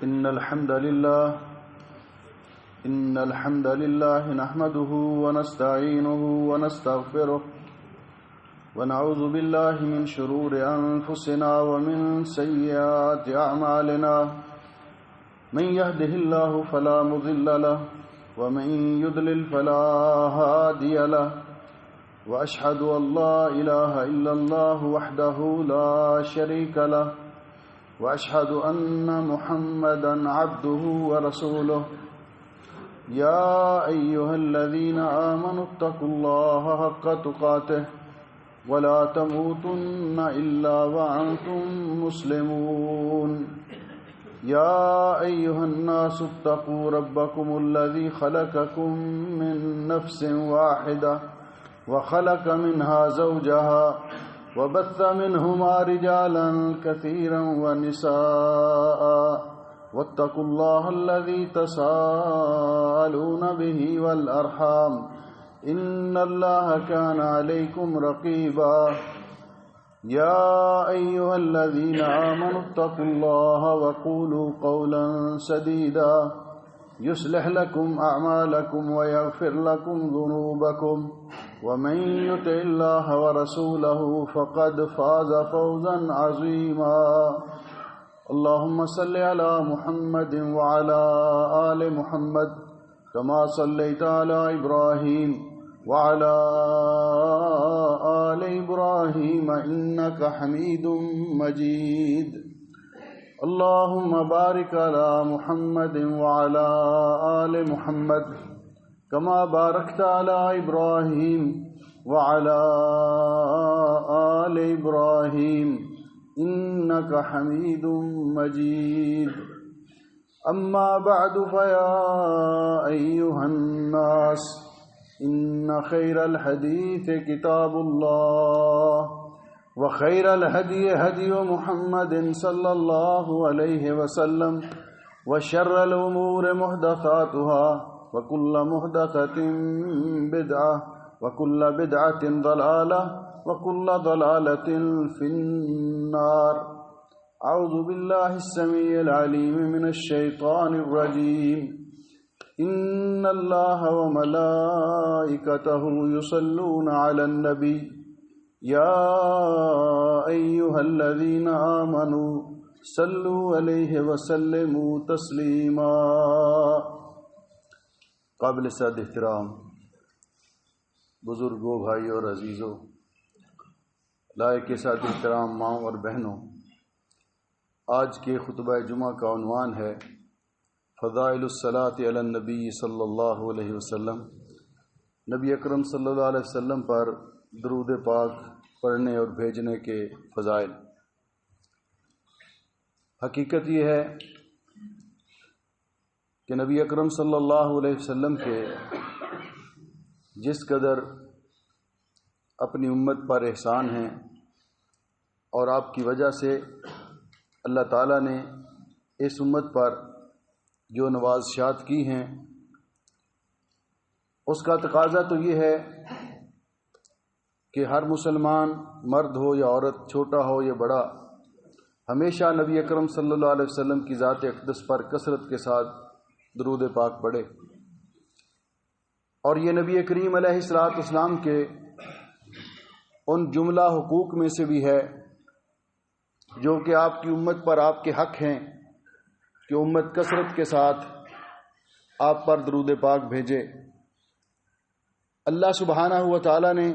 إن الحمد لله نحمده ونستعينه ونستغفره ونعوذ بالله من شرور أنفسنا ومن سيئات أعمالنا من يهده الله فلا مضل له ومن يضلل فلا هادي له وأشهد أن لا إله إلا الله وحده لا شريك له وأشهد أن محمدا عبده ورسوله يا أيها الذين آمنوا اتقوا الله حق تقاته ولا تموتن إلا وأنتم مسلمون يا أيها الناس اتقوا ربكم الذي خلقكم من نفس واحدة وخلق منها زوجها وبث منهما رجالا كثيرا ونساء واتقوا الله الذي تساءلون به والأرحام إن الله كان عليكم رقيبا يا أيها الذين آمنوا اتقوا الله وقولوا قولا سديدا يصلح لكم أعمالكم ويغفر لكم ذنوبكم ومن يطع الله ورسوله فقد فاز فوزا عظيما اللهم صل على محمد وعلى آل محمد كما صليت على إبراهيم وعلى آل إبراهيم إنك حميد مجيد اللهم بارك على محمد وعلى آل محمد كما باركت على إبراهيم وعلى آل إبراهيم إنك حميد مجيد أما بعد فيا أيها الناس إن خير الحديث كتاب الله وخير الهدي هدي محمد صلى الله عليه وسلم وشر الأمور محدثاتها وكل محدثة بدعة وكل بدعة ضلالة وكل ضلالة في النار أعوذ بالله السميع العليم من الشيطان الرجيم إن الله وملائكته يصلون على النبي يا أيها الذين آمنوا صلوا عليه وسلموا تسليما. قابل صد احترام بزرگوں، بھائیوں اور عزیزوں، لائق صد احترام ماؤں اور بہنوں، آج کے خطبہ جمعہ کا عنوان ہے فضائل الصلاۃ علی النبی صلی اللہ علیہ وسلم، نبی اکرم صلی اللہ علیہ وسلم پر درود پاک پڑھنے اور بھیجنے کے فضائل۔ حقیقت یہ ہے کہ نبی اکرم صلی اللہ علیہ وسلم کے جس قدر اپنی امت پر احسان ہیں اور آپ کی وجہ سے اللہ تعالیٰ نے اس امت پر جو نوازشات کی ہیں، اس کا تقاضا تو یہ ہے کہ ہر مسلمان مرد ہو یا عورت، چھوٹا ہو یا بڑا، ہمیشہ نبی اکرم صلی اللہ علیہ وسلم کی ذات اقدس پر کثرت کے ساتھ درود پاک پڑھے۔ اور یہ نبی کریم علیہ الصلوۃ والسلام کے ان جملہ حقوق میں سے بھی ہے جو کہ آپ کی امت پر آپ کے حق ہیں کہ امت کثرت کے ساتھ آپ پر درود پاک بھیجے۔ اللہ سبحانہ و تعالی نے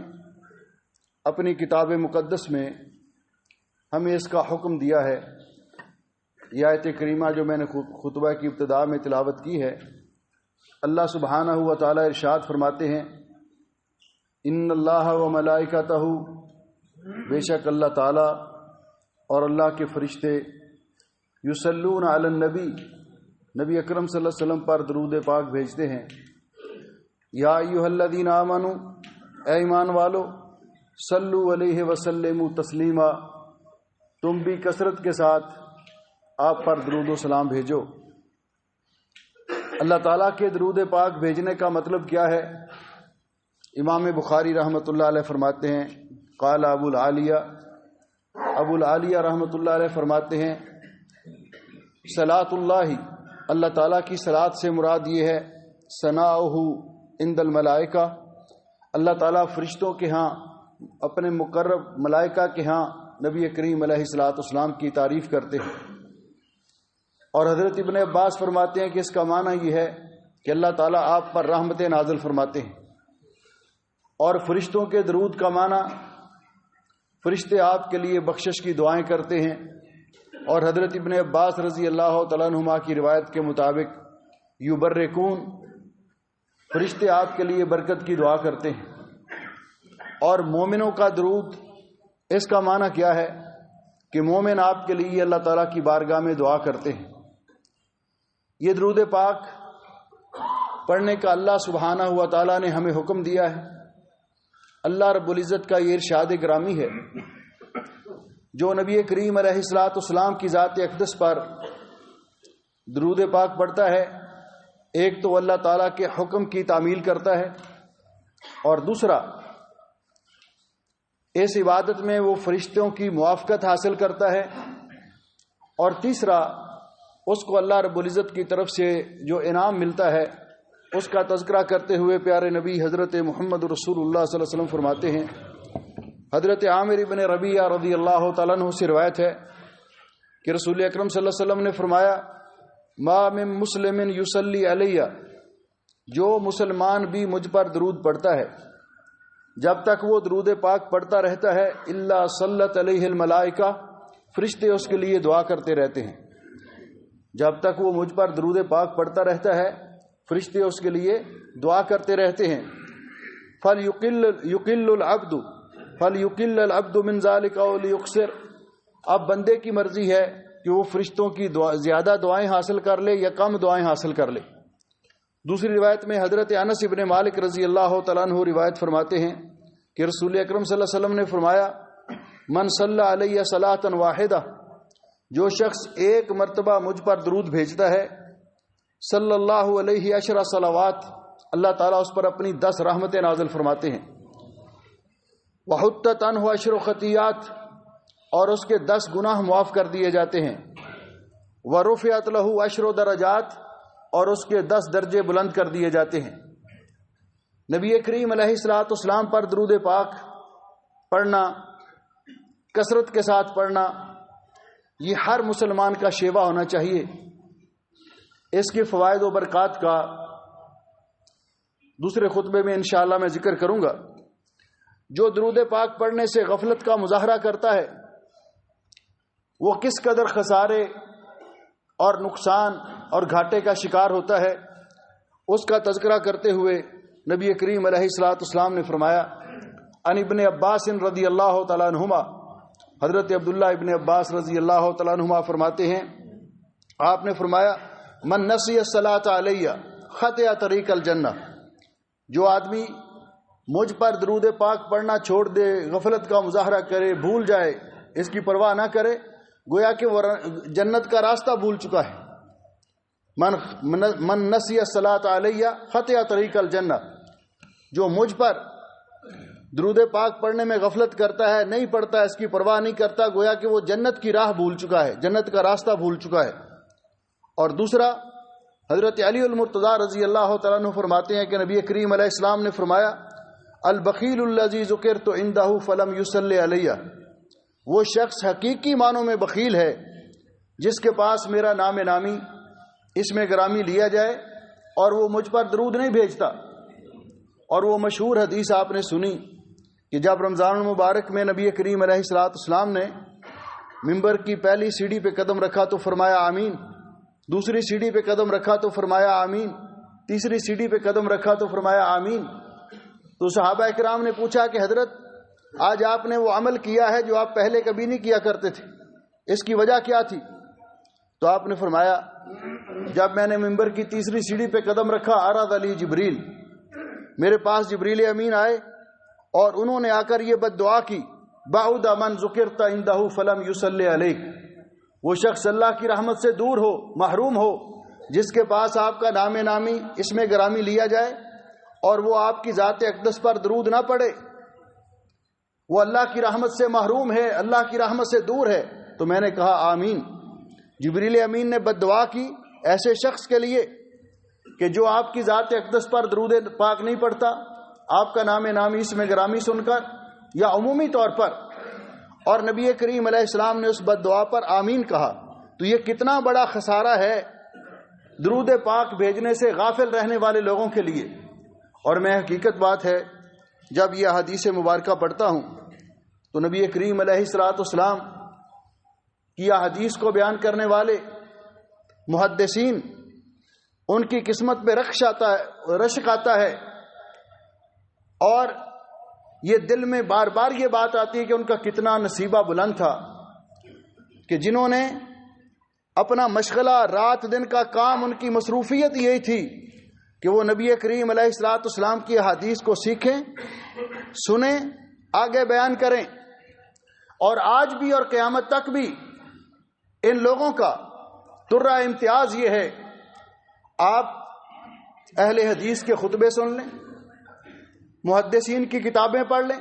اپنی کتاب مقدس میں ہمیں اس کا حکم دیا ہے۔ یہ آیت کریمہ جو میں نے خطبہ کی ابتدا میں تلاوت کی ہے، اللہ سبحانہ و تعالی ارشاد فرماتے ہیں ان اللہ و ملائکتہ، بے شک اللہ تعالی اور اللہ کے فرشتے یصلون علی النبی، نبی اکرم صلی اللہ علیہ وسلم پر درود پاک بھیجتے ہیں۔ یا ایھا الذین آمنوا، اے ایمان والو، صلو علیہ وسلموا تسلیما، تم بھی کثرت کے ساتھ آپ پر درود و سلام بھیجو۔ اللہ تعالیٰ کے درود پاک بھیجنے کا مطلب کیا ہے؟ امام بخاری رحمۃ اللہ علیہ فرماتے ہیں قال ابو العالیہ رحمۃ اللہ علیہ فرماتے ہیں صلاۃ اللہ، اللہ تعالیٰ کی صلاۃ سے مراد یہ ہے ثناؤہ عند الملائکہ، اللہ تعالیٰ فرشتوں کے ہاں، اپنے مقرب ملائکہ کے ہاں نبی کریم علیہ الصلوۃ والسلام کی تعریف کرتے ہیں۔ اور حضرت ابن عباس فرماتے ہیں کہ اس کا معنی یہ ہے کہ اللہ تعالیٰ آپ پر رحمتیں نازل فرماتے ہیں، اور فرشتوں کے درود کا معنی فرشتے آپ کے لیے بخشش کی دعائیں کرتے ہیں۔ اور حضرت ابن عباس رضی اللہ تعالیٰ عنہما کی روایت کے مطابق یبرکون، فرشتے آپ کے لیے برکت کی دعا کرتے ہیں۔ اور مومنوں کا درود، اس کا معنی کیا ہے کہ مومن آپ کے لیے اللہ تعالیٰ کی بارگاہ میں دعا کرتے ہیں۔ یہ درود پاک پڑھنے کا اللہ سبحانہ و تعالیٰ نے ہمیں حکم دیا ہے۔ اللہ رب العزت کا یہ ارشاد گرامی ہے، جو نبی کریم علیہ الصلوۃ والسلام کی ذات اقدس پر درود پاک پڑھتا ہے، ایک تو اللہ تعالیٰ کے حکم کی تعمیل کرتا ہے، اور دوسرا اس عبادت میں وہ فرشتوں کی موافقت حاصل کرتا ہے، اور تیسرا اس کو اللہ رب العزت کی طرف سے جو انعام ملتا ہے اس کا تذکرہ کرتے ہوئے پیارے نبی حضرت محمد رسول اللہ صلی اللہ علیہ وسلم فرماتے ہیں، حضرت عامر ابن ربیعہ رضی اللہ تعالیٰ عنہ سے روایت ہے کہ رسول اکرم صلی اللہ علیہ وسلم نے فرمایا، ما من مسلم یصلی علیہ، جو مسلمان بھی مجھ پر درود پڑھتا ہے جب تک وہ درود پاک پڑھتا رہتا ہے، الا صلت علیہ الملائکہ، فرشتے اس کے لیے دعا کرتے رہتے ہیں۔ جب تک وہ مجھ پر درود پاک پڑھتا رہتا ہے فرشتے اس کے لیے دعا کرتے رہتے ہیں۔ فَلْيُقِلُّ الْعَبْدُ مِنْ ذَلِكَ وَلْيُقْصِرْ، اب بندے کی مرضی ہے کہ وہ فرشتوں کی زیادہ دعائیں حاصل کر لے یا کم دعائیں حاصل کر لے۔ دوسری روایت میں حضرت انس ابن مالک رضی اللہ تعالیٰ عنہ روایت فرماتے ہیں کہ رسول اکرم صلی اللہ علیہ وسلم نے فرمایا، من صلی علیہ صلاۃ واحدہ، جو شخص ایک مرتبہ مجھ پر درود بھیجتا ہے، صلی اللہ علیہ عشر صلوات، اللہ تعالیٰ اس پر اپنی 10 رحمتیں نازل فرماتے ہیں۔ وحطت عنہ عشر خطیات، اور اس کے 10 گناہ معاف کر دیے جاتے ہیں۔ ورفعت لہ عشر درجات، اور اس کے 10 درجے بلند کر دیے جاتے ہیں۔ نبی کریم علیہ الصلوۃ والسلام پر درود پاک پڑھنا، کثرت کے ساتھ پڑھنا، یہ ہر مسلمان کا شیوا ہونا چاہیے۔ اس کے فوائد و برکات کا دوسرے خطبے میں انشاءاللہ میں ذکر کروں گا۔ جو درود پاک پڑھنے سے غفلت کا مظاہرہ کرتا ہے وہ کس قدر خسارے اور نقصان اور گھاٹے کا شکار ہوتا ہے، اس کا تذکرہ کرتے ہوئے نبی کریم علیہ الصلوۃ والسلام نے فرمایا، ان ابن عباس رضی اللہ تعالیٰ عنہما، حضرت عبداللہ ابن عباس رضی اللہ تعالیٰ عنہما فرماتے ہیں، آپ نے فرمایا، من نسی الصلاۃ علیہ خطئ طریق الجنہ، جو آدمی مجھ پر درود پاک پڑھنا چھوڑ دے، غفلت کا مظاہرہ کرے، بھول جائے، اس کی پرواہ نہ کرے، گویا کہ وہ جنت کا راستہ بھول چکا ہے۔ من نسی الصلاۃ علیہ خطئ طریق الجنہ، جو مجھ پر درود پاک پڑھنے میں غفلت کرتا ہے، نہیں پڑھتا، اس کی پرواہ نہیں کرتا، گویا کہ وہ جنت کی راہ بھول چکا ہے، جنت کا راستہ بھول چکا ہے۔ اور دوسرا، حضرت علی المرتضیٰ رضی اللہ تعالیٰ عنہ فرماتے ہیں کہ نبی کریم علیہ السلام نے فرمایا، البخیل الذی ذکرت عندہ فلم یصلی علیہ، وہ شخص حقیقی معنوں میں بخیل ہے جس کے پاس میرا نام نامی، اس میں گرامی لیا جائے، اور وہ مجھ پر درود نہیں بھیجتا۔ اور وہ مشہور حدیث آپ نے سنی کہ جب رمضان المبارک میں نبی کریم علیہ الصلوۃ والسلام نے ممبر کی پہلی سیڑھی پہ قدم رکھا تو فرمایا آمین، دوسری سیڑھی پہ قدم رکھا تو فرمایا آمین، تیسری سیڑھی پہ قدم رکھا تو فرمایا آمین۔ تو صحابہ کرام نے پوچھا کہ حضرت، آج آپ نے وہ عمل کیا ہے جو آپ پہلے کبھی نہیں کیا کرتے تھے، اس کی وجہ کیا تھی؟ تو آپ نے فرمایا، جب میں نے ممبر کی تیسری سیڑھی پہ قدم رکھا، عرض علی جبریل، میرے پاس جبریل امین آئے اور انہوں نے آ کر یہ بد دعا کی، بعد من ذکرت عندہ فلم یصلی علیک، وہ شخص اللہ کی رحمت سے دور ہو، محروم ہو، جس کے پاس آپ کا نام نامی، اس میں گرامی لیا جائے اور وہ آپ کی ذات اقدس پر درود نہ پڑے، وہ اللہ کی رحمت سے محروم ہے، اللہ کی رحمت سے دور ہے۔ تو میں نے کہا آمین۔ جبریل امین نے بد دعا کی ایسے شخص کے لیے کہ جو آپ کی ذات اقدس پر درود پاک نہیں پڑھتا، آپ کا نام نامی اس میں گرامی سن کر یا عمومی طور پر، اور نبی کریم علیہ السلام نے اس بد دعا پر آمین کہا، تو یہ کتنا بڑا خسارہ ہے درود پاک بھیجنے سے غافل رہنے والے لوگوں کے لیے۔ اور میں حقیقت بات ہے جب یہ حدیث مبارکہ پڑھتا ہوں تو نبی کریم علیہ السلام کی یہ حدیث کو بیان کرنے والے محدثین، ان کی قسمت پہ رشک آتا ہے، اور یہ دل میں بار بار یہ بات آتی ہے کہ ان کا کتنا نصیبہ بلند تھا کہ جنہوں نے اپنا مشغلہ رات دن کا کام، ان کی مصروفیت یہی تھی کہ وہ نبی کریم علیہ السلام کی حدیث کو سیکھیں، سنیں، آگے بیان کریں۔ اور آج بھی اور قیامت تک بھی ان لوگوں کا ترہ امتیاز یہ ہے، آپ اہل حدیث کے خطبے سن لیں، محدثین کی کتابیں پڑھ لیں،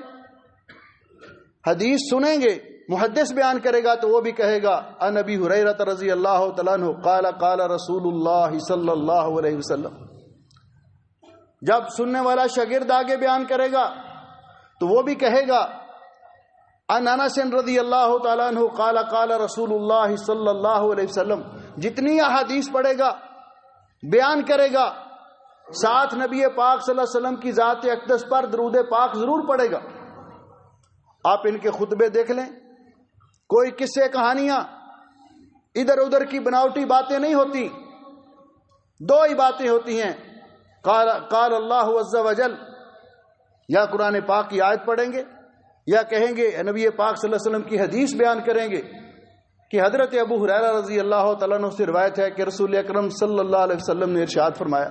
حدیث سنیں گے، محدث بیان کرے گا تو وہ بھی کہے گا عن ابی ہریرہ رضی اللہ تعالیٰ عنہ قال قال رسول اللہ صلی اللہ علیہ وسلم۔ جب سننے والا شاگرد آگے بیان کرے گا تو وہ بھی کہے گا عن انس رضی اللہ تعالیٰ عنہ قال قال رسول اللہ صلی اللہ علیہ وسلم۔ جتنی احادیث پڑھے گا، بیان کرے گا، ساتھ نبی پاک صلی اللہ علیہ وسلم کی ذات اقدس پر درود پاک ضرور پڑھے گا۔ آپ ان کے خطبے دیکھ لیں، کوئی قصے کہانیاں ادھر ادھر کی بناوٹی باتیں نہیں ہوتی، دو ہی باتیں ہوتی ہیں، قال اللہ عز وجل، یا قرآن پاک کی آیت پڑھیں گے یا کہیں گے نبی پاک صلی اللہ علیہ وسلم کی حدیث بیان کریں گے کہ حضرت ابو ہریرہ رضی اللہ تعالیٰ عنہ سے روایت ہے کہ رسول اکرم صلی اللہ علیہ وسلم نے ارشاد فرمایا۔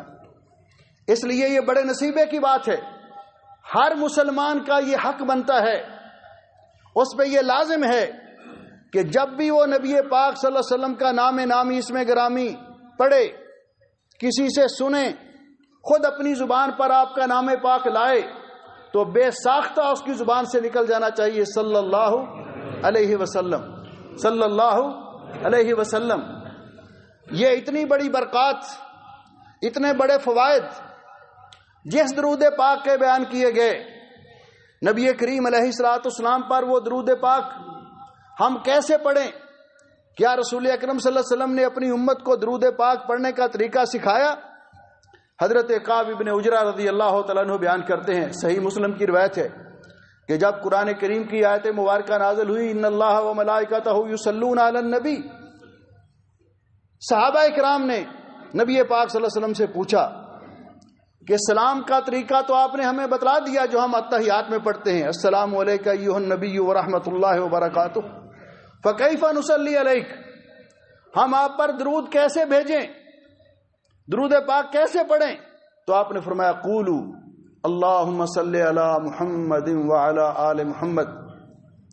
اس لیے یہ بڑے نصیبے کی بات ہے، ہر مسلمان کا یہ حق بنتا ہے، اس پہ یہ لازم ہے کہ جب بھی وہ نبی پاک صلی اللہ علیہ وسلم کا نام نامی اس میں گرامی پڑھے، کسی سے سنے، خود اپنی زبان پر آپ کا نام پاک لائے تو بے ساختہ اس کی زبان سے نکل جانا چاہیے صلی اللہ علیہ وسلم، صلی اللہ علیہ وسلم۔ یہ اتنی بڑی برکات، اتنے بڑے فوائد جس درود پاک کے بیان کیے گئے، نبی کریم علیہ السلام پر وہ درود پاک ہم کیسے پڑھیں؟ کیا رسول اکرم صلی اللہ علیہ وسلم نے اپنی امت کو درود پاک پڑھنے کا طریقہ سکھایا؟ حضرت کعب ابن عجرہ رضی اللہ تعالیٰ عنہ بیان کرتے ہیں، صحیح مسلم کی روایت ہے کہ جب قرآن کریم کی آیت مبارکہ نازل ہوئی ان اللہ و ملائکتہ یصلون علی النبی، صحابہ کرام نے نبی پاک صلی اللہ علیہ وسلم سے پوچھا کہ سلام کا طریقہ تو آپ نے ہمیں بتلا دیا جو ہم اتحیات میں پڑھتے ہیں، السلام علیک ایھا النبی ورحمۃ اللہ وبرکاتہ، فکیف نصلی علیک، ہم آپ پر درود کیسے بھیجیں، درود پاک کیسے پڑھیں؟ تو آپ نے فرمایا قولوا اللہم صلی علی محمد وعلی آل محمد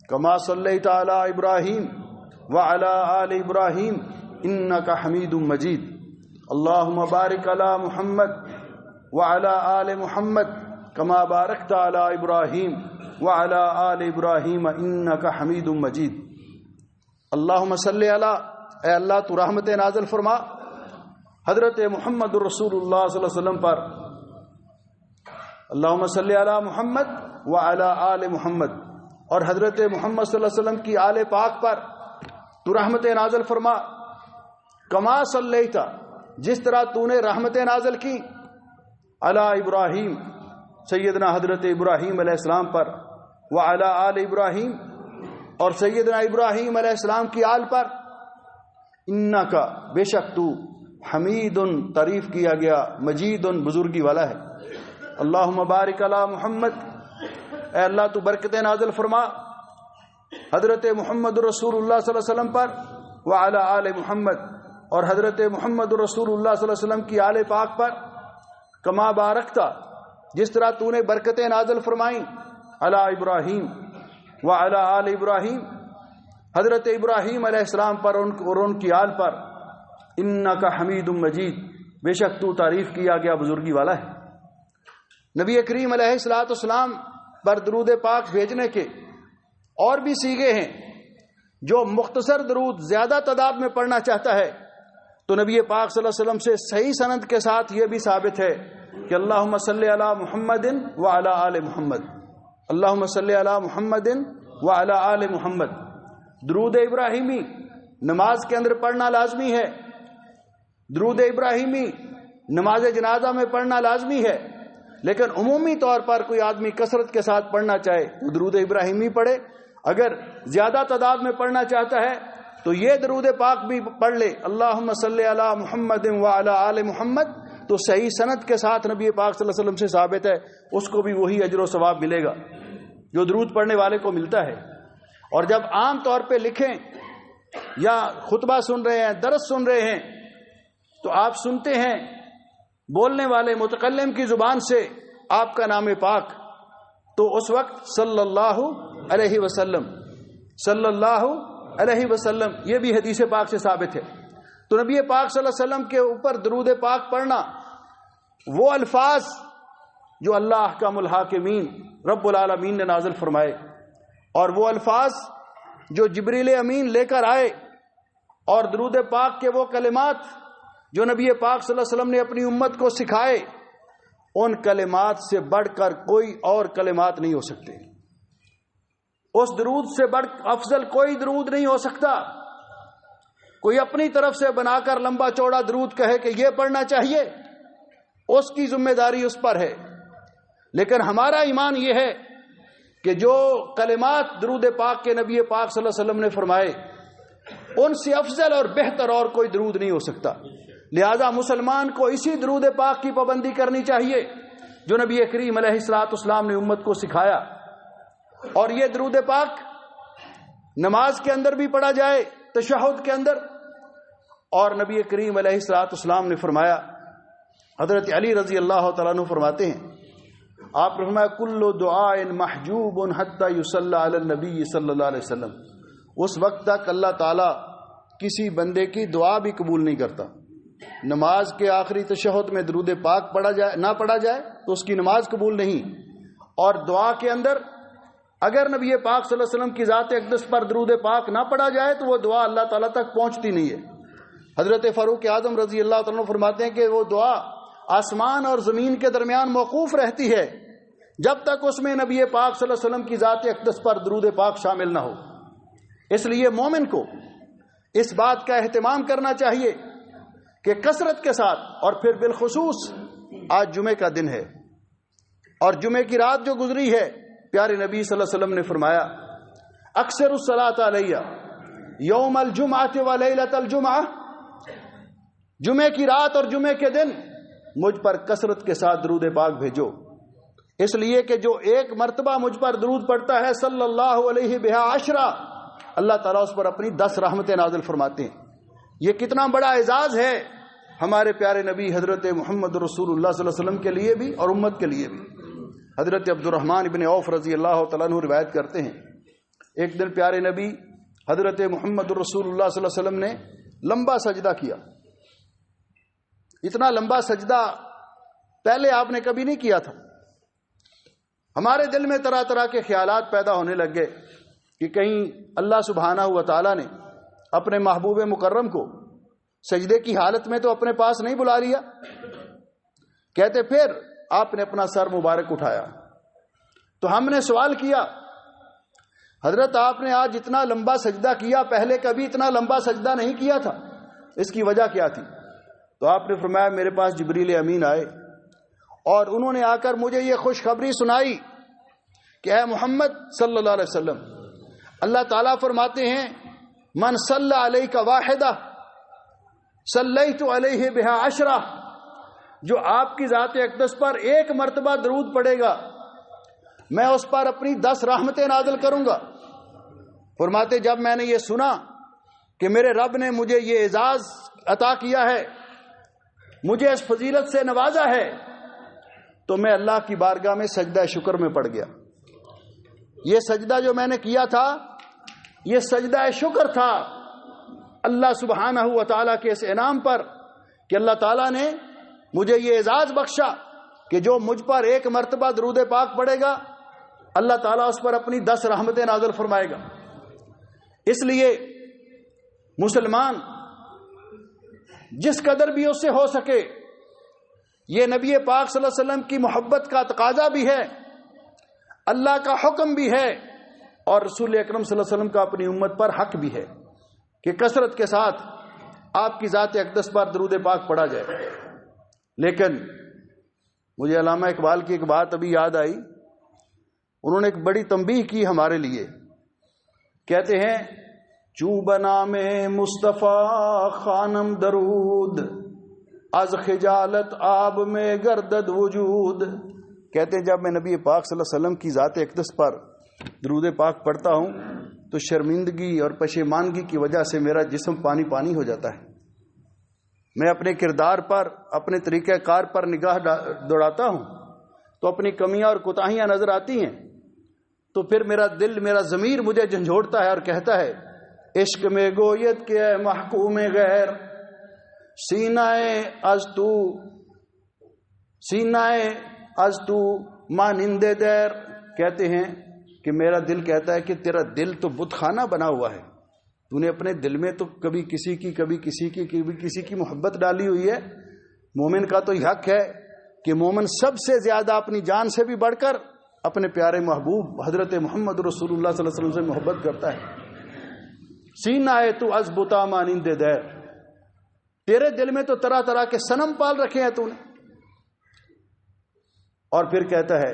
کما صلیت علی ابراہیم وعلی آل ابراہیم انک حمید مجید، اللہم بارک علی محمد وعلی آل محمد کما بارکت علی ابراہیم وعلی آل ابراہیم انک حمید مجید۔ اللہم صلی علی، اے اللہ تو رحمت نازل فرما حضرت محمد رسول اللہ صلی اللہ علیہ وسلم پر، اللہم صلی علی محمد وعلی آل محمد، اور حضرت محمد صلی اللہ علیہ وسلم کی آل پاک پر تو رحمت نازل فرما، کما صلیتا، جس طرح تو نے رحمت نازل کی، علی ابراہیم، سیدنا حضرت ابراہیم علیہ السلام پر، وعلی آل ابراہیم، اور سیدنا ابراہیم علیہ السلام کی آل پر، انکا، بے شک تو، حمید، تعریف کیا گیا، مجید، بزرگی والا ہے۔ اللہم بارک علی محمد، اے اللہ تو برکت نازل فرما حضرت محمد رسول اللہ صلی اللہ علیہ وسلم پر، وعلی آل محمد، اور حضرت محمد رسول اللہ صلی اللہ علیہ وسلم کی آل پاک پر، کما بارکتا، جس طرح تو نے برکتیں نازل فرمائیں، علی ابراہیم وعلی آل ابراہیم، حضرت ابراہیم علیہ السلام پر اور ان کی آل پر، انک حمید مجید، بے شک تو تعریف کیا گیا بزرگی والا ہے۔ نبی کریم علیہ السلام پر درود پاک بھیجنے کے اور بھی سیغے ہیں، جو مختصر درود زیادہ تعداد میں پڑھنا چاہتا ہے تو نبی پاک صلی اللہ علیہ وسلم سے صحیح سند کے ساتھ یہ بھی ثابت ہے کہ اللہم صلی علی محمد وعلی آل محمد، اللہم صلی علی محمد وعلی آل محمد۔ درود ابراہیمی نماز کے اندر پڑھنا لازمی ہے، درود ابراہیمی نماز جنازہ میں پڑھنا لازمی ہے، لیکن عمومی طور پر کوئی آدمی کثرت کے ساتھ پڑھنا چاہے تو درود ابراہیمی پڑھے، اگر زیادہ تعداد میں پڑھنا چاہتا ہے تو یہ درود پاک بھی پڑھ لے، اللہم صلی علی محمد وعلی آل محمد، تو صحیح سند کے ساتھ نبی پاک صلی اللہ علیہ وسلم سے ثابت ہے، اس کو بھی وہی اجر و ثواب ملے گا جو درود پڑھنے والے کو ملتا ہے۔ اور جب عام طور پہ لکھیں یا خطبہ سن رہے ہیں، درس سن رہے ہیں، تو آپ سنتے ہیں بولنے والے متکلم کی زبان سے آپ کا نام پاک، تو اس وقت صلی اللہ علیہ وسلم، صلی اللہ علیہ وسلم، یہ بھی حدیث پاک سے ثابت ہے۔ تو نبی پاک صلی اللہ علیہ وسلم کے اوپر درود پاک پڑھنا، وہ الفاظ جو اللہ احکم الحاکمین رب العالمین نے نازل فرمائے، اور وہ الفاظ جو جبریل امین لے کر آئے، اور درود پاک کے وہ کلمات جو نبی پاک صلی اللہ علیہ وسلم نے اپنی امت کو سکھائے، ان کلمات سے بڑھ کر کوئی اور کلمات نہیں ہو سکتے، اس درود سے بڑھ افضل کوئی درود نہیں ہو سکتا۔ کوئی اپنی طرف سے بنا کر لمبا چوڑا درود کہے کہ یہ پڑھنا چاہیے، اس کی ذمہ داری اس پر ہے، لیکن ہمارا ایمان یہ ہے کہ جو کلمات درود پاک کے نبی پاک صلی اللہ علیہ وسلم نے فرمائے، ان سے افضل اور بہتر اور کوئی درود نہیں ہو سکتا۔ لہذا مسلمان کو اسی درود پاک کی پابندی کرنی چاہیے جو نبی کریم علیہ الصلوۃ والسلام نے امت کو سکھایا، اور یہ درود پاک نماز کے اندر بھی پڑھا جائے، تشہد کے اندر۔ اور نبی کریم علیہ الصلوۃ والسلام نے فرمایا، حضرت علی رضی اللہ تعالیٰ عنہ فرماتے ہیں، آپ نے فرمایا کل دعاء محجوب حتی یصلی علی النبی صلی اللہ علیہ وسلم، اس وقت تک اللہ تعالیٰ کسی بندے کی دعا بھی قبول نہیں کرتا۔ نماز کے آخری تشہد میں درود پاک پڑھا جائے نہ پڑھا جائے تو اس کی نماز قبول نہیں، اور دعا کے اندر اگر نبی پاک صلی اللہ علیہ وسلم کی ذات اقدس پر درود پاک نہ پڑھا جائے تو وہ دعا اللہ تعالیٰ تک پہنچتی نہیں ہے۔ حضرت فاروق اعظم رضی اللہ تعالیٰ عنہ فرماتے ہیں کہ وہ دعا آسمان اور زمین کے درمیان موقوف رہتی ہے جب تک اس میں نبی پاک صلی اللہ علیہ وسلم کی ذات اقدس پر درود پاک شامل نہ ہو۔ اس لیے مومن کو اس بات کا اہتمام کرنا چاہیے کہ کثرت کے ساتھ، اور پھر بالخصوص آج جمعے کا دن ہے اور جمعے کی رات جو گزری ہے، پیارے نبی صلی اللہ علیہ وسلم نے فرمایا اکثر الصلاۃ علیہ یوم الجمعۃ و لیلۃ الجمعہ، جمعے کی رات اور جمعے کے دن مجھ پر کثرت کے ساتھ درود پاک بھیجو، اس لیے کہ جو ایک مرتبہ مجھ پر درود پڑھتا ہے صلی اللہ علیہ بہا عشرہ، اللہ تعالیٰ اس پر اپنی 10 رحمتیں نازل فرماتے ہیں۔ یہ کتنا بڑا اعزاز ہے ہمارے پیارے نبی حضرت محمد رسول اللہ صلی اللہ علیہ وسلم کے لیے بھی اور امت کے لیے بھی۔ حضرت عبد الرحمن ابن عوف رضی اللہ تعالیٰ عنہ روایت کرتے ہیں، ایک دن پیارے نبی حضرت محمد رسول اللہ صلی اللہ علیہ وسلم نے لمبا سجدہ کیا، اتنا لمبا سجدہ پہلے آپ نے کبھی نہیں کیا تھا۔ ہمارے دل میں طرح طرح کے خیالات پیدا ہونے لگ گئے کہ کہیں اللہ سبحانہ و تعالیٰ نے اپنے محبوب مکرم کو سجدے کی حالت میں تو اپنے پاس نہیں بلا لیا۔ کہتے پھر آپ نے اپنا سر مبارک اٹھایا تو ہم نے سوال کیا، حضرت آپ نے آج اتنا لمبا سجدہ کیا، پہلے کبھی اتنا لمبا سجدہ نہیں کیا تھا، اس کی وجہ کیا تھی؟ تو آپ نے فرمایا میرے پاس جبریل امین آئے اور انہوں نے آ کر مجھے یہ خوشخبری سنائی کہ اے محمد صلی اللہ علیہ وسلم، اللہ تعالیٰ فرماتے ہیں من صلی علیک واحدہ صلیت علیہ بہا عشرہ، جو آپ کی ذات اقدس پر ایک مرتبہ درود پڑے گا میں اس پر اپنی 10 رحمتیں نازل کروں گا۔ فرماتے جب میں نے یہ سنا کہ میرے رب نے مجھے یہ اعزاز عطا کیا ہے، مجھے اس فضیلت سے نوازا ہے، تو میں اللہ کی بارگاہ میں سجدہ شکر میں پڑ گیا۔ یہ سجدہ جو میں نے کیا تھا یہ سجدہ شکر تھا اللہ سبحانہ و تعالیٰ کے اس انعام پر کہ اللہ تعالیٰ نے مجھے یہ اعزاز بخشا کہ جو مجھ پر ایک مرتبہ درود پاک پڑے گا اللہ تعالیٰ اس پر اپنی 10 رحمتیں نازل فرمائے گا۔ اس لیے مسلمان جس قدر بھی اس سے ہو سکے یہ نبی پاک صلی اللہ علیہ وسلم کی محبت کا تقاضا بھی ہے، اللہ کا حکم بھی ہے، اور رسول اکرم صلی اللہ علیہ وسلم کا اپنی امت پر حق بھی ہے کہ کثرت کے ساتھ آپ کی ذات اقدس پر درود پاک پڑھا جائے۔ لیکن مجھے علامہ اقبال کی ایک بات ابھی یاد آئی، انہوں نے ایک بڑی تنبیہ کی ہمارے لیے، کہتے ہیں چوں بنام مصطفیٰ خانم درود از خجالت آب میں گردد وجود۔ کہتے ہیں جب میں نبی پاک صلی اللہ علیہ وسلم کی ذات اقدس پر درود پاک پڑھتا ہوں تو شرمندگی اور پشیمانگی کی وجہ سے میرا جسم پانی پانی ہو جاتا ہے، میں اپنے کردار پر، اپنے طریقہ کار پر نگاہ دوڑاتا ہوں تو اپنی کمیاں اور کوتاہیاں نظر آتی ہیں، تو پھر میرا دل، میرا ضمیر مجھے جھنجھوڑتا ہے اور کہتا ہے عشق میں گویت کے محکوم غیر سینہ از تو مانند دیر۔ کہتے ہیں کہ میرا دل کہتا ہے کہ تیرا دل تو بت خانہ بنا ہوا ہے، تو نے اپنے دل میں تو کبھی کسی کی، کبھی کسی کی، کبھی کسی کی محبت ڈالی ہوئی ہے۔ مومن کا تو یہ حق ہے کہ مومن سب سے زیادہ اپنی جان سے بھی بڑھ کر اپنے پیارے محبوب حضرت محمد رسول اللہ صلی اللہ علیہ وسلم سے محبت کرتا ہے۔ سینہ تو از بتا مانند دیر، تیرے دل میں تو طرح طرح کے صنم پال رکھے ہیں تو نے۔ اور پھر کہتا ہے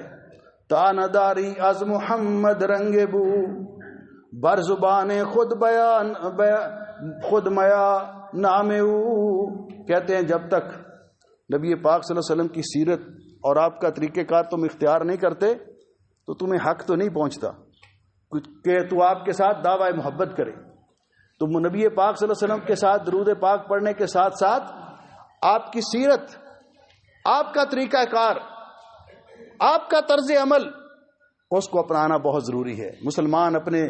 تانداری از محمد رنگ بو بر زبان خود بیان خود میا نام او۔ کہتے ہیں جب تک نبی پاک صلی اللہ علیہ وسلم کی سیرت اور آپ کا طریقہ کار تم اختیار نہیں کرتے تو تمہیں حق تو نہیں پہنچتا کہ تو آپ کے ساتھ دعوی محبت کرے۔ تم نبی پاک صلی اللہ علیہ وسلم کے ساتھ درود پاک پڑھنے کے ساتھ ساتھ آپ کی سیرت، آپ کا طریقہ کار، آپ کا طرز عمل، اس کو اپنانا بہت ضروری ہے۔ مسلمان اپنے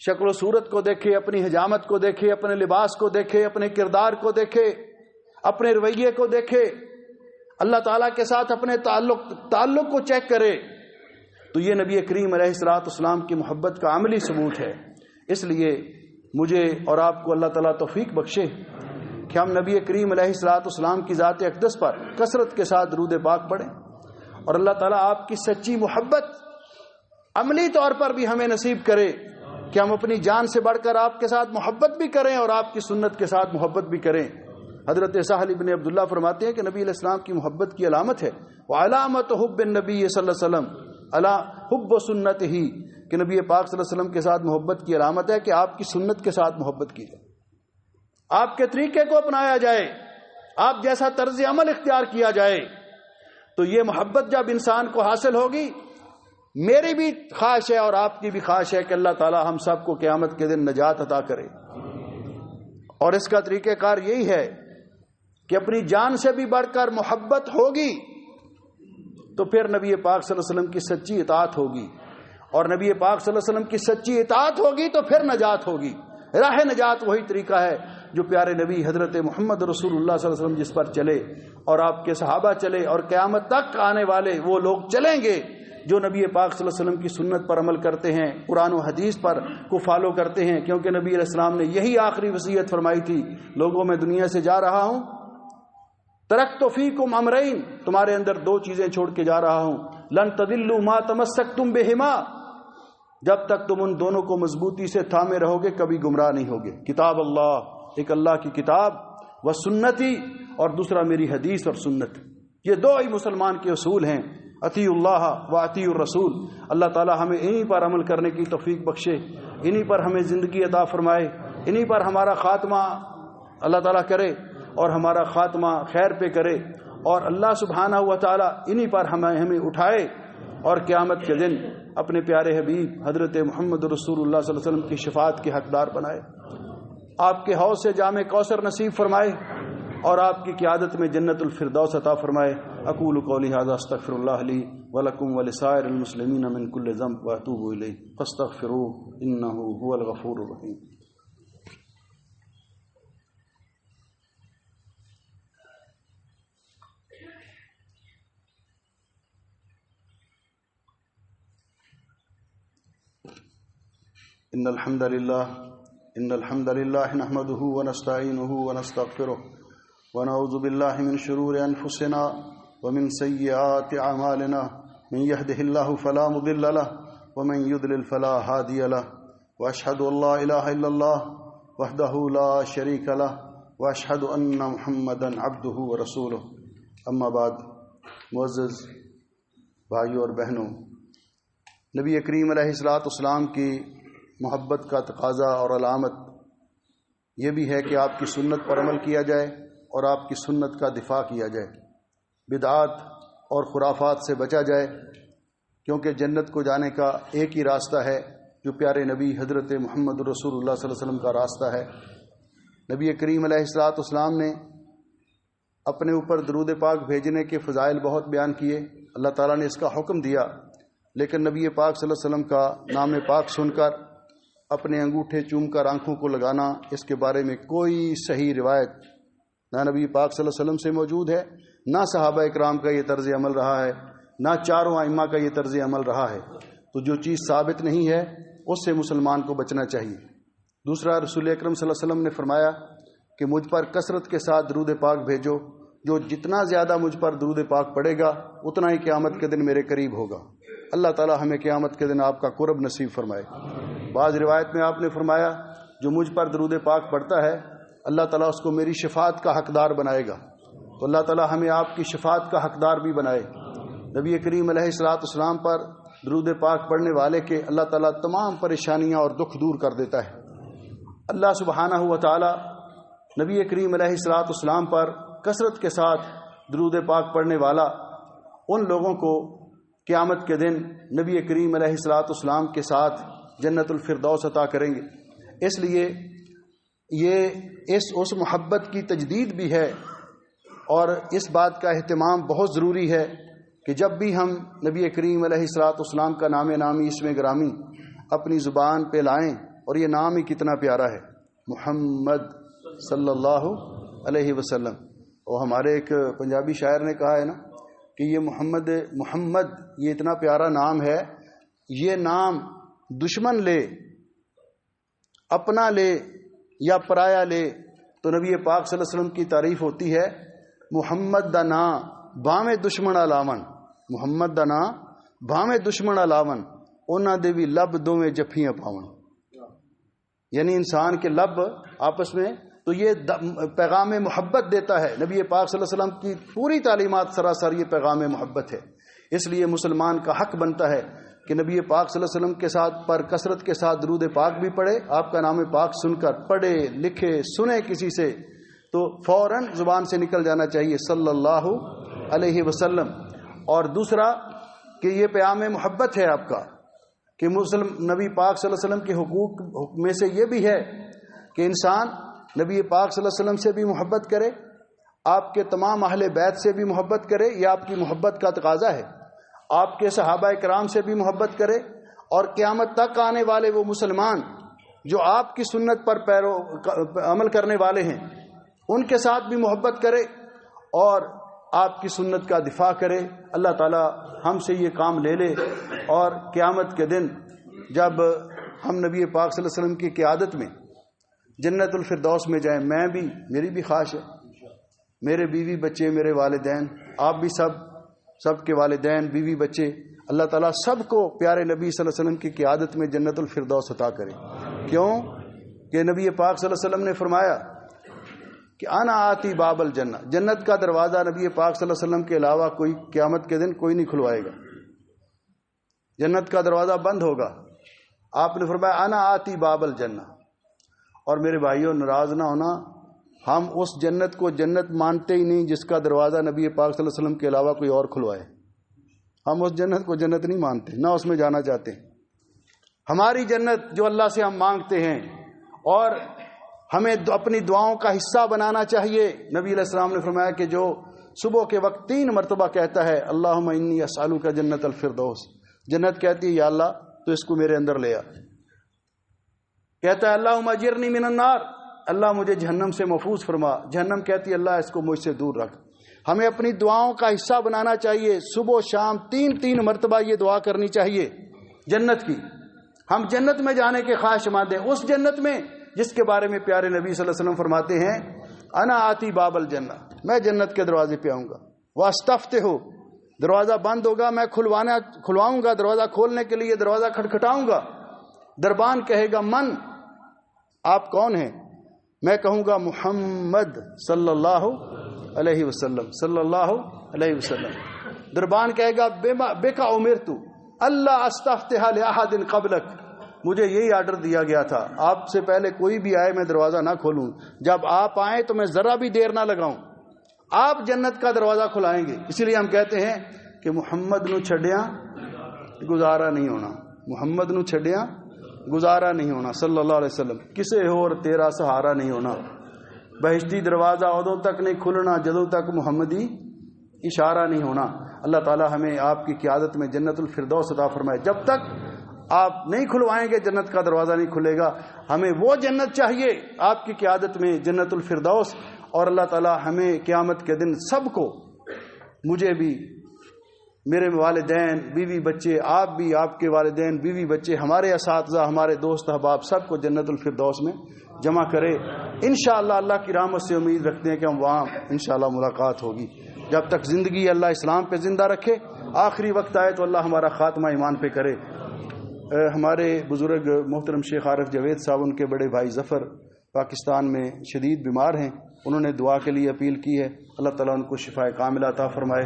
شکل و صورت کو دیکھے، اپنی حجامت کو دیکھے، اپنے لباس کو دیکھے، اپنے کردار کو دیکھے، اپنے رویے کو دیکھے، اللہ تعالیٰ کے ساتھ اپنے تعلق کو چیک کرے، تو یہ نبی کریم علیہ الصلوۃ والسلام کی محبت کا عملی ثبوت ہے۔ اس لیے مجھے اور آپ کو اللہ تعالیٰ توفیق بخشے کہ ہم نبی کریم علیہ الصلوۃ والسلام کی ذات اقدس پر کثرت کے ساتھ درود پاک پڑھیں، اور اللہ تعالیٰ آپ کی سچی محبت عملی طور پر بھی ہمیں نصیب کرے کہ ہم اپنی جان سے بڑھ کر آپ کے ساتھ محبت بھی کریں اور آپ کی سنت کے ساتھ محبت بھی کریں۔ حضرت سہل بن عبداللہ فرماتے ہیں کہ نبی علیہ السلام کی محبت کی علامت ہے وعلامت حب النبی صلی اللہ علیہ وسلم علی حب سنت ہی، کہ نبی پاک صلی اللہ علیہ وسلم کے ساتھ محبت کی علامت ہے کہ آپ کی سنت کے ساتھ محبت کی جائے، آپ کے طریقے کو اپنایا جائے، آپ جیسا طرز عمل اختیار کیا جائے۔ تو یہ محبت جب انسان کو حاصل ہوگی، میری بھی خواہش ہے اور آپ کی بھی خواہش ہے کہ اللہ تعالی ہم سب کو قیامت کے دن نجات عطا کرے، اور اس کا طریقہ کار یہی ہے کہ اپنی جان سے بھی بڑھ کر محبت ہوگی تو پھر نبی پاک صلی اللہ علیہ وسلم کی سچی اطاعت ہوگی، اور نبی پاک صلی اللہ علیہ وسلم کی سچی اطاعت ہوگی تو پھر نجات ہوگی۔ راہ نجات وہی طریقہ ہے جو پیارے نبی حضرت محمد رسول اللہ صلی اللہ علیہ وسلم جس پر چلے اور آپ کے صحابہ چلے اور قیامت تک آنے والے وہ لوگ چلیں گے جو نبی پاک صلی اللہ علیہ وسلم کی سنت پر عمل کرتے ہیں، قرآن و حدیث پر کو فالو کرتے ہیں، کیونکہ نبی علیہ السلام نے یہی آخری وصیت فرمائی تھی، لوگوں میں دنیا سے جا رہا ہوں ترکت فیکم امرین، تمہارے اندر دو چیزیں چھوڑ کے جا رہا ہوں، لن تضلوا ما تمسکتم بہما، جب تک تم ان دونوں کو مضبوطی سے تھامے رہو گے کبھی گمراہ نہیں ہوگے، کتاب اللہ، ایک اللہ کی کتاب، و سنتی، اور دوسرا میری حدیث اور سنت۔ یہ دو ہی مسلمان کے اصول ہیں، اطیع اللہ و اطیع الرسول۔ اللہ تعالی ہمیں انہی پر عمل کرنے کی توفیق بخشے، انہی پر ہمیں زندگی عطا فرمائے، انہی پر ہمارا خاتمہ اللہ تعالیٰ کرے اور ہمارا خاتمہ خیر پہ کرے، اور اللہ سبحانہ و تعالی انہی پر ہمیں اٹھائے اور قیامت کے دن اپنے پیارے حبیب حضرت محمد رسول اللہ صلی اللہ علیہ وسلم کی شفاعت کے حقدار بنائے، آپ کے حوض سے جام کوثر نصیب فرمائے، اور آپ کی قیادت میں جنت الفردوس عطا فرمائے۔ اقول قولی ھذا استغفر اللہ لی ولکم ولسائر المسلمین من کل ذنب واتوب الیہ فاستغفروہ انہ ھو الغفور الرحیم۔ ان الحمد للہ إن الحمد لله نحمده ونستعينه ونستغفره ونعوذ بالله من شرور أنفسنا ومن سيئات أعمالنا من يهده الله فلا مضل له ومن يضلل فلا هادي له وأشهد أن لا إله إلا الله وحده لا شريك له وأشهد أن محمدا عبده ورسوله اما بعد. معزز بھائیوں اور بہنوں، نبی کریم علیہ السلام کی محبت کا تقاضا اور علامت یہ بھی ہے کہ آپ کی سنت پر عمل کیا جائے اور آپ کی سنت کا دفاع کیا جائے، بدعات اور خرافات سے بچا جائے، کیونکہ جنت کو جانے کا ایک ہی راستہ ہے جو پیارے نبی حضرت محمد رسول اللہ صلی اللہ علیہ وسلم کا راستہ ہے. نبی کریم علیہ السلام نے اپنے اوپر درود پاک بھیجنے کے فضائل بہت بیان کیے، اللہ تعالیٰ نے اس کا حکم دیا، لیکن نبی پاک صلی اللہ علیہ وسلم کا نام پاک سن کر اپنے انگوٹھے چوم کر آنکھوں کو لگانا، اس کے بارے میں کوئی صحیح روایت نہ نبی پاک صلی اللہ علیہ وسلم سے موجود ہے، نہ صحابہ اکرام کا یہ طرز عمل رہا ہے، نہ چاروں ائمہ کا یہ طرز عمل رہا ہے. تو جو چیز ثابت نہیں ہے اس سے مسلمان کو بچنا چاہیے. دوسرا، رسول اکرم صلی اللہ علیہ وسلم نے فرمایا کہ مجھ پر کثرت کے ساتھ درود پاک بھیجو، جو جتنا زیادہ مجھ پر درود پاک پڑے گا اتنا ہی قیامت کے دن میرے قریب ہوگا. اللہ تعالی ہمیں قیامت کے دن آپ کا قرب نصیب فرمائے. بعض روایت میں آپ نے فرمایا جو مجھ پر درود پاک پڑھتا ہے اللہ تعالیٰ اس کو میری شفاعت کا حقدار بنائے گا. تو اللہ تعالیٰ ہمیں آپ کی شفاعت کا حقدار بھی بنائے. نبی کریم علیہ السلام پر درود پاک پڑھنے والے کے اللہ تعالیٰ تمام پریشانیاں اور دکھ دور کر دیتا ہے. اللہ سبحانہ و تعالیٰ نبی کریم علیہ السلام پر کثرت کے ساتھ درود پاک پڑھنے والا ان لوگوں کو قیامت کے دن نبی کریم علیہ السلام کے ساتھ جنت الفردوس عطا کریں گے. اس لیے یہ اس محبت کی تجدید بھی ہے اور اس بات کا اہتمام بہت ضروری ہے کہ جب بھی ہم نبی کریم علیہ السلام کا نام نامی اسم گرامی اپنی زبان پہ لائیں، اور یہ نام ہی کتنا پیارا ہے، محمد صلی اللہ علیہ وسلم. اور ہمارے ایک پنجابی شاعر نے کہا ہے نا کہ یہ محمد یہ اتنا پیارا نام ہے، یہ نام دشمن لے، اپنا لے یا پرایا لے تو نبی پاک صلی اللہ علیہ وسلم کی تعریف ہوتی ہے، محمد دا نا بھاویں دشمن الاون، محمد دا نا بھاویں دشمن الاون انہاں دے بھی لب دوویں جفیاں پاون. یعنی انسان کے لب آپس میں، تو یہ پیغام محبت دیتا ہے. نبی پاک صلی اللہ علیہ وسلم کی پوری تعلیمات سراسر یہ پیغام محبت ہے. اس لیے مسلمان کا حق بنتا ہے کہ نبی پاک صلی اللہ علیہ وسلم کے ساتھ پر کثرت کے ساتھ درود پاک بھی پڑھے. آپ کا نام پاک سن کر پڑھے، لکھے، سنے کسی سے تو فوراً زبان سے نکل جانا چاہیے صلی اللہ علیہ وسلم. اور دوسرا کہ یہ پیغام محبت ہے آپ کا کہ نبی پاک صلی اللہ علیہ وسلم کے حقوق میں سے یہ بھی ہے کہ انسان نبی پاک صلی اللہ علیہ وسلم سے بھی محبت کرے، آپ کے تمام اہل بیت سے بھی محبت کرے، یہ آپ کی محبت کا تقاضا ہے. آپ کے صحابہ کرام سے بھی محبت کرے، اور قیامت تک آنے والے وہ مسلمان جو آپ کی سنت پر عمل کرنے والے ہیں ان کے ساتھ بھی محبت کرے اور آپ کی سنت کا دفاع کرے. اللہ تعالی ہم سے یہ کام لے لے اور قیامت کے دن جب ہم نبی پاک صلی اللہ علیہ وسلم کی قیادت میں جنت الفردوس میں جائیں. میں بھی، میری بھی خواہش ہے، میرے بیوی بچے، میرے والدین، آپ بھی سب کے والدین، بیوی بچے، اللہ تعالیٰ سب کو پیارے نبی صلی اللہ علیہ وسلم کی قیادت میں جنت الفردوس عطا کرے. کیوں کہ نبی پاک صلی اللہ علیہ وسلم نے فرمایا کہ انا آتی باب الجنہ، جنت کا دروازہ نبی پاک صلی اللہ علیہ وسلم کے علاوہ کوئی قیامت کے دن کوئی نہیں کھلوائے گا، جنت کا دروازہ بند ہوگا. آپ نے فرمایا انا آتی باب الجنہ. اور میرے بھائیوں ناراض نہ ہونا، ہم اس جنت کو جنت مانتے ہی نہیں جس کا دروازہ نبی پاک صلی اللہ علیہ وسلم کے علاوہ کوئی اور کھلوائے. ہم اس جنت کو جنت نہیں مانتے، نہ اس میں جانا چاہتے. ہماری جنت جو اللہ سے ہم مانگتے ہیں اور ہمیں اپنی دعاؤں کا حصہ بنانا چاہیے. نبی علیہ السلام نے فرمایا کہ جو صبح کے وقت 3 مرتبہ کہتا ہے اللہم انی اسألک جنت الفردوس، جنت کہتی ہے یا اللہ تو اس کو میرے اندر لے آ. کہتا ہے اللہم اجرنی من النار، اللہ مجھے جہنم سے محفوظ فرما. جہنم کہتی ہے اللہ اس کو مجھ سے دور رکھ. ہمیں اپنی دعاؤں کا حصہ بنانا چاہیے. صبح و شام 3 مرتبہ یہ دعا کرنی چاہیے جنت کی. ہم جنت میں جانے کے خواہش مند ہیں، اس جنت میں جس کے بارے میں پیارے نبی صلی اللہ علیہ وسلم فرماتے ہیں انا آتی باب الجنہ، میں جنت کے دروازے پہ آؤں گا، واستفتحو، دروازہ بند ہوگا میں کھلواؤں گا، دروازہ کھولنے کے لیے دروازہ کھٹکھٹاؤں گا، دربان کہے گا من، آپ کون ہیں؟ میں کہوں گا محمد صلی اللہ علیہ وسلم، صلی اللہ علیہ وسلم۔ دربان کہے گا بکا امرت اللہ استفتح لاحد قبلک، مجھے یہی آرڈر دیا گیا تھا، آپ سے پہلے کوئی بھی آئے میں دروازہ نہ کھولوں، جب آپ آئیں تو میں ذرا بھی دیر نہ لگاؤں، آپ جنت کا دروازہ کھلائیں گے۔ اسی لیے ہم کہتے ہیں کہ محمد نو چھڈیاں گزارا نہیں ہونا، محمد نو چھڈیاں گزارا نہیں ہونا صلی اللہ علیہ وسلم، کسے اور تیرا سہارا نہیں ہونا۔ بہشتی دروازہ ادوں تک نہیں کھلنا جدوں تک محمدی اشارہ نہیں ہونا۔ اللہ تعالی ہمیں آپ کی قیادت میں جنت الفردوس عطا فرمائے۔ جب تک آپ نہیں کھلوائیں گے جنت کا دروازہ نہیں کھلے گا، ہمیں وہ جنت چاہیے آپ کی قیادت میں، جنت الفردوس۔ اور اللہ تعالی ہمیں قیامت کے دن سب کو، مجھے بھی، میرے والدین، بیوی بچے، آپ بھی، آپ کے والدین، بیوی بچے، ہمارے اساتذہ، ہمارے دوست احباب، سب کو جنت الفردوس میں جمع کرے۔ انشاءاللہ اللہ کی رحمت سے امید رکھتے ہیں کہ ہم وہاں انشاءاللہ ملاقات ہوگی۔ جب تک زندگی اللہ اسلام پہ زندہ رکھے، آخری وقت آئے تو اللہ ہمارا خاتمہ ایمان پہ کرے۔ ہمارے بزرگ محترم شیخ عارف جاوید صاحب، ان کے بڑے بھائی ظفر پاکستان میں شدید بیمار ہیں، انہوں نے دعا کے لیے اپیل کی ہے، اللہ تعالیٰ ان کو شفاء کاملہ عطا فرمائے۔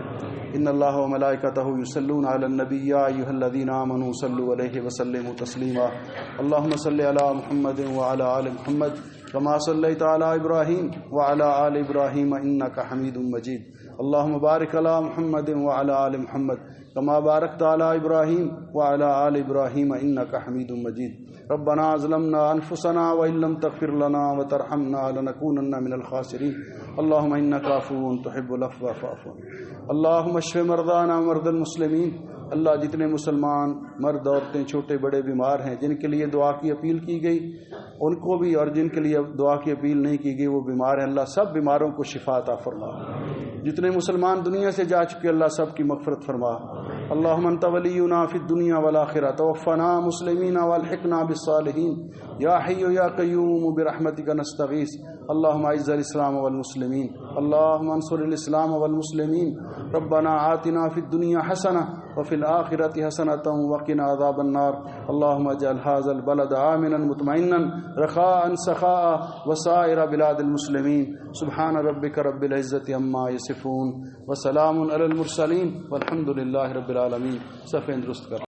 ان اللہ و ملائکتہ یصلون علی النبی یا ایھا الذین آمنوا صلوا علیہ وسلموا تسلیما۔ اللہم صل علی محمد وعلی آل محمد کما صلیت علی ابراہیم وعلی آل ابراہیم انک حمید مجید۔ اللہم بارک علی محمد وعلی آل محمد کما بارکت علی ابراہیم وعلی آل ابراہیم انک حمید مجید۔ ربنا ظلمنا انفسنا وان لم تغفر لنا وترحمنا لنكونن من الخاسرین۔ اللهم انك عفو تحب العفو فاعف عنا۔ اللهم اشف مرضانا ومرضى المسلمین۔ اللہ جتنے مسلمان مرد عورتیں چھوٹے بڑے بیمار ہیں، جن کے لیے دعا کی اپیل کی گئی ان کو بھی، اور جن کے لیے دعا کی اپیل نہیں کی گئی وہ بیمار ہیں، اللہ سب بیماروں کو شفا عطا فرما۔ جتنے مسلمان دنیا سے جا چکے اللہ سب کی مغفرت فرما۔ اللهم انت ولينا في الدنيا والآخرة توفنا مسلمين والحقنا بالصالحين يا حي يا قيوم برحمتك نستغيث۔ اللهم اعز الاسلام والمسلمين، اللهم انصر الاسلام والمسلمين۔ ربنا آتنا في الدنيا حسنة وفي الآخرة حسنة وقنا عذاب النار۔ اللهم اجعل هذا البلد آمنا مطمئنا رخاء سخاء وسائر بلاد المسلمين۔ سبحان ربك رب العزة عما يصفون وسلام على المرسلين والحمد لله رب العالمین۔ صفیں درست کر